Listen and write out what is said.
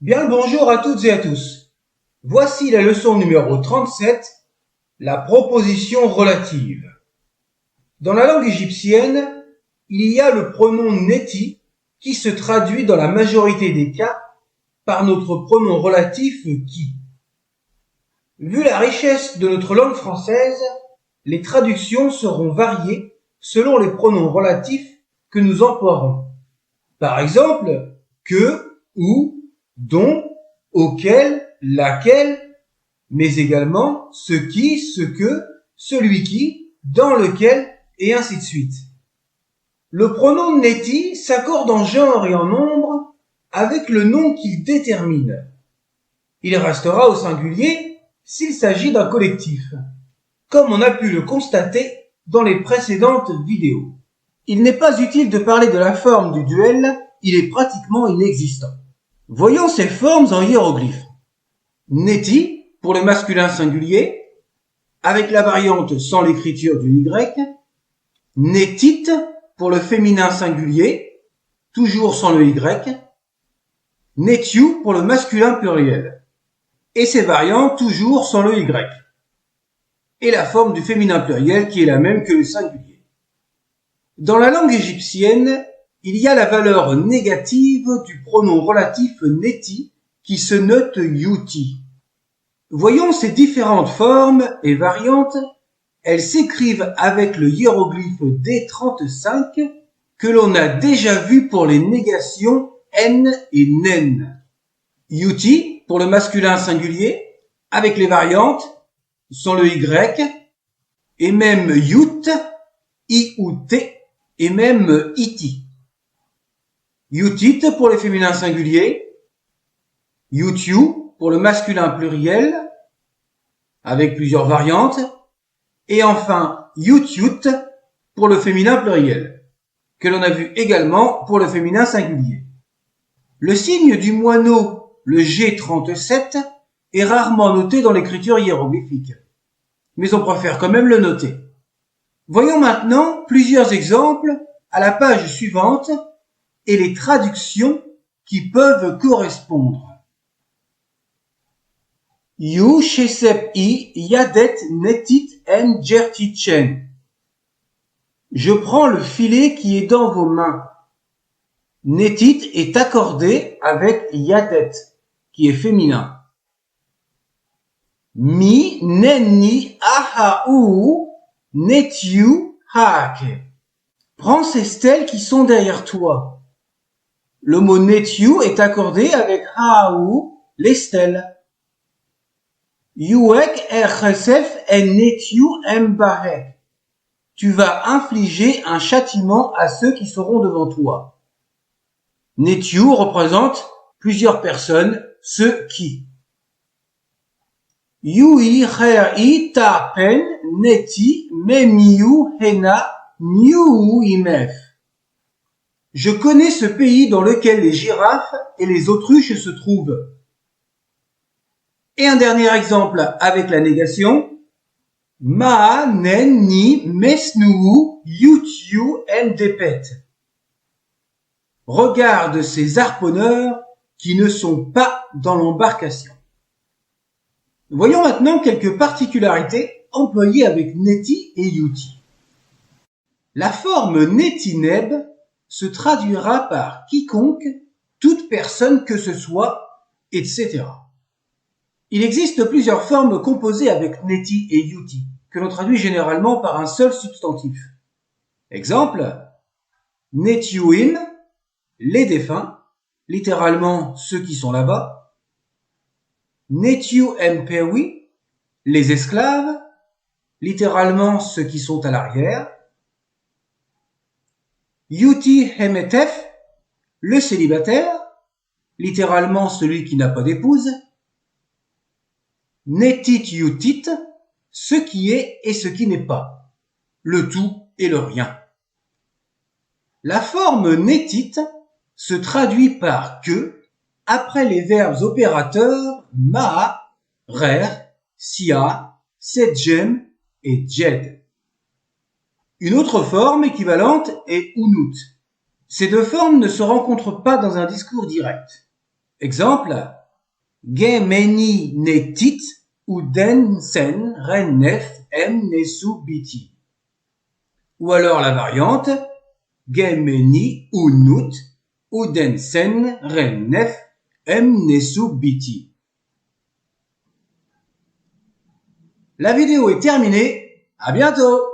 Bien le bonjour à toutes et à tous. Voici la leçon numéro 37, la proposition relative. Dans la langue égyptienne, il y a le pronom neti qui se traduit dans la majorité des cas par notre pronom relatif qui. Vu la richesse de notre langue française, les traductions seront variées selon les pronoms relatifs que nous emploierons. Par exemple, que, ou, dont, auquel, laquelle, mais également ce qui, ce que, celui qui, dans lequel, et ainsi de suite. Le pronom neti s'accorde en genre et en nombre avec le nom qu'il détermine. Il restera au singulier s'il s'agit d'un collectif, comme on a pu le constater dans les précédentes vidéos. Il n'est pas utile de parler de la forme du duel, il est pratiquement inexistant. Voyons ces formes en hiéroglyphes. Neti, pour le masculin singulier, avec la variante sans l'écriture du Y. Netit, pour le féminin singulier, toujours sans le Y. Netiu, pour le masculin pluriel. Et ses variantes, toujours sans le Y. Et la forme du féminin pluriel qui est la même que le singulier. Dans la langue égyptienne, il y a la valeur négative du pronom relatif neti qui se note yuti. Voyons ces différentes formes et variantes. Elles s'écrivent avec le hiéroglyphe D35 que l'on a déjà vu pour les négations n et nen. Yuti pour le masculin singulier avec les variantes sans le Y et même yut, iut et même iti. Yutit pour les féminins singuliers, yutiu pour le masculin pluriel, avec plusieurs variantes, et enfin yutiut pour le féminin pluriel, que l'on a vu également pour le féminin singulier. Le signe du moineau, le G37, est rarement noté dans l'écriture hiéroglyphique, mais on préfère quand même le noter. Voyons maintenant plusieurs exemples à la page suivante et les traductions qui peuvent correspondre. You shesep I yadet netit en jertichen. Je prends le filet qui est dans vos mains. Netit est accordé avec yadet, qui est féminin. Mi nenni ahau netiu haake. Prends ces stèles qui sont derrière toi. Le mot netiu est accordé avec haau, les stèles. Yuek erchesef en netiu embahek. Tu vas infliger un châtiment à ceux qui seront devant toi. Netiu représente plusieurs personnes, ceux qui. Yui i ta pen neti memiu hena niu imef. Je connais ce pays dans lequel les girafes et les autruches se trouvent. Et un dernier exemple avec la négation. Ma nen ni mesnuu yutiu en depet. Regarde ces harponneurs qui ne sont pas dans l'embarcation. Voyons maintenant quelques particularités employées avec neti et yuti. La forme netineb se traduira par quiconque, toute personne que ce soit, etc. Il existe plusieurs formes composées avec neti et yuti, que l'on traduit généralement par un seul substantif. Exemple, netiuin, les défunts, littéralement ceux qui sont là-bas. Netiu empewi, les esclaves, littéralement ceux qui sont à l'arrière. Yuti hemetef, le célibataire, littéralement celui qui n'a pas d'épouse. Netit yutit, ce qui est et ce qui n'est pas, le tout et le rien. La forme netit se traduit par que après les verbes opérateurs ma, rer, sia, sedjem et djed. Une autre forme équivalente est unut. Ces deux formes ne se rencontrent pas dans un discours direct. Exemple, Gemeni netit uden sen renef nesu biti. Ou alors la variante Gemeni unut uden sen renef nesu biti. La vidéo est terminée, à bientôt!